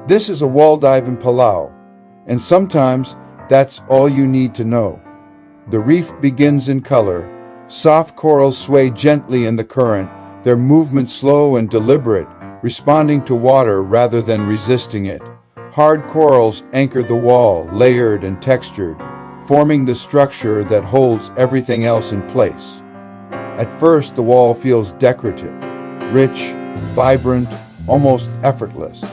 This is a wall dive in Palau, and sometimes that's all you need to know. The reef begins in color. Soft corals sway gently in the current, their movement slow and deliberate, responding to water rather than resisting it. Hard corals anchor the wall, layered and textured, forming the structure that holds everything else in place. At first, the wall feels decorative, rich, vibrant, almost effortless.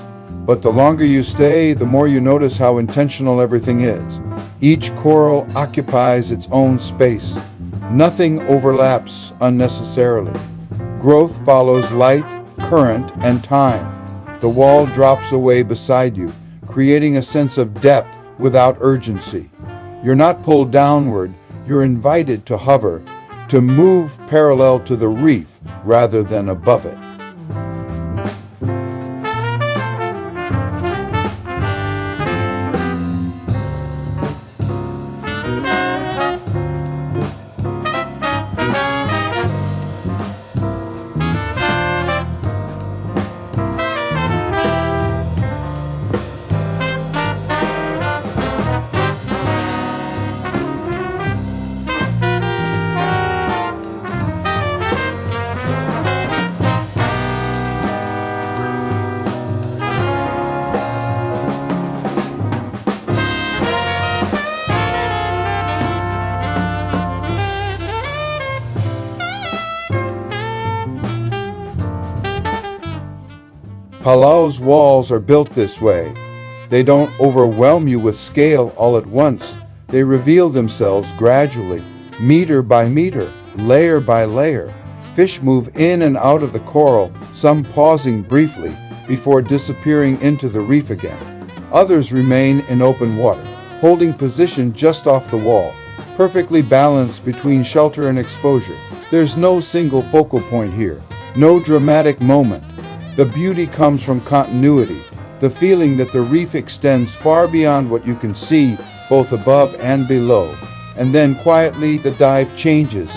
But the longer you stay, the more you notice how intentional everything is. Each coral occupies its own space. Nothing overlaps unnecessarily. Growth follows light, current, and time. The wall drops away beside you, creating a sense of depth without urgency. You're not pulled downward, you're invited to hover, to move parallel to the reef rather than above it. Palau's walls are built this way. They don't overwhelm you with scale all at once. They reveal themselves gradually, meter by meter, layer by layer. Fish move in and out of the coral, some pausing briefly before disappearing into the reef again. Others remain in open water, holding position just off the wall, perfectly balanced between shelter and exposure. There's no single focal point here, no dramatic moment. The beauty comes from continuity, the feeling that the reef extends far beyond what you can see, both above and below. And then quietly the dive changes.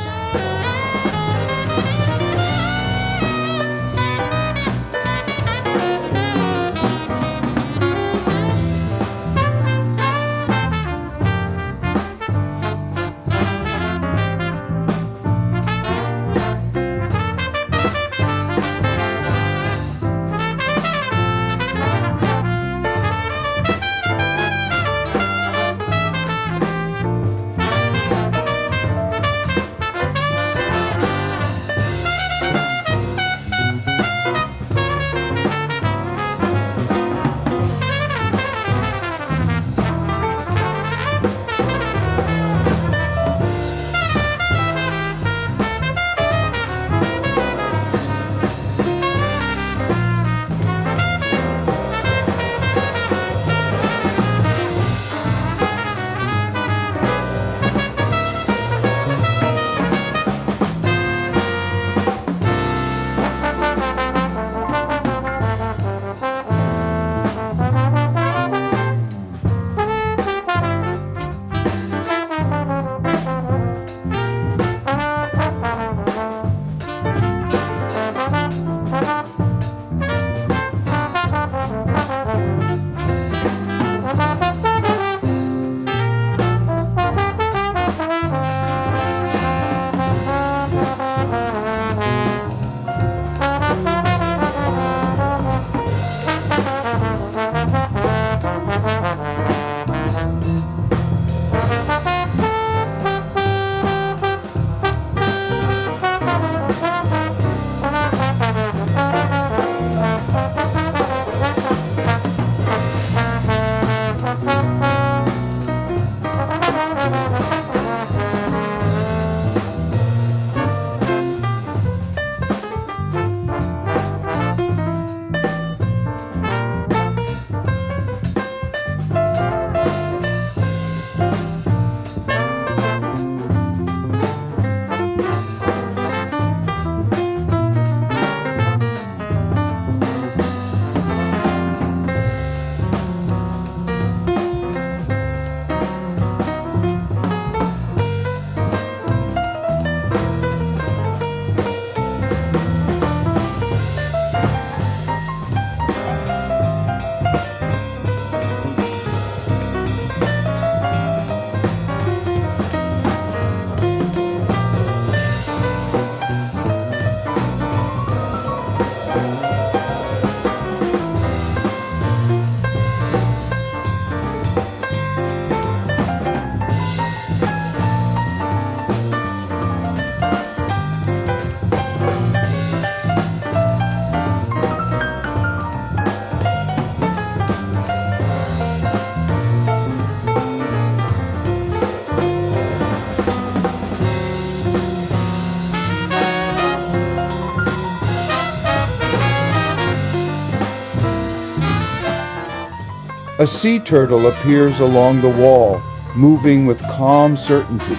A sea turtle appears along the wall, moving with calm certainty.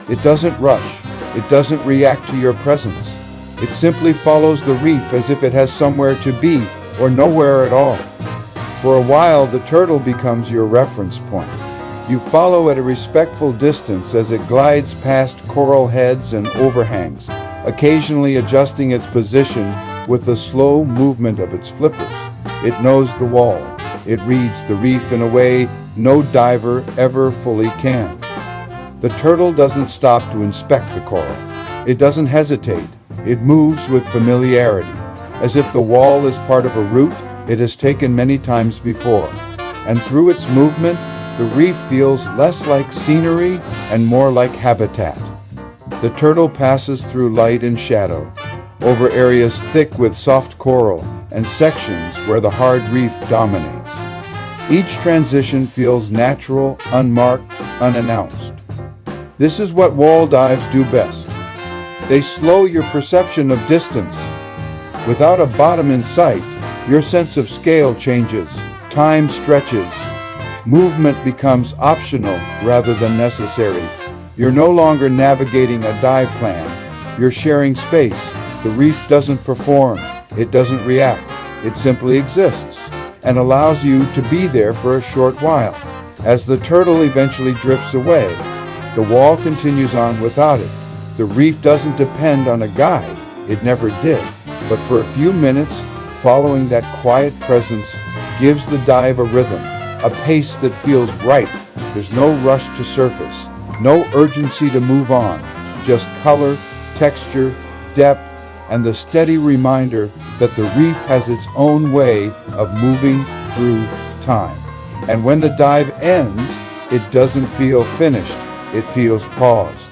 It doesn't rush. It doesn't react to your presence. It simply follows the reef as if it has somewhere to be or nowhere at all. For a while, the turtle becomes your reference point. You follow at a respectful distance as it glides past coral heads and overhangs, occasionally adjusting its position with the slow movement of its flippers. It knows the wall. It reads the reef in a way no diver ever fully can. The turtle doesn't stop to inspect the coral. It doesn't hesitate. It moves with familiarity, as if the wall is part of a route it has taken many times before. And through its movement, the reef feels less like scenery and more like habitat. The turtle passes through light and shadow, over areas thick with soft coral and sections where the hard reef dominates. Each transition feels natural, unmarked, unannounced. This is what wall dives do best. They slow your perception of distance. Without a bottom in sight, your sense of scale changes, time stretches. Movement becomes optional rather than necessary. You're no longer navigating a dive plan. You're sharing space. The reef doesn't perform. It doesn't react. It simply exists and allows you to be there for a short while. As the turtle eventually drifts away, the wall continues on without it. The reef doesn't depend on a guide. It never did. But for a few minutes, following that quiet presence gives the dive a rhythm, a pace that feels right. There's no rush to surface, no urgency to move on, just color, texture, depth, and the steady reminder that the reef has its own way of moving through time. And when the dive ends, it doesn't feel finished, it feels paused.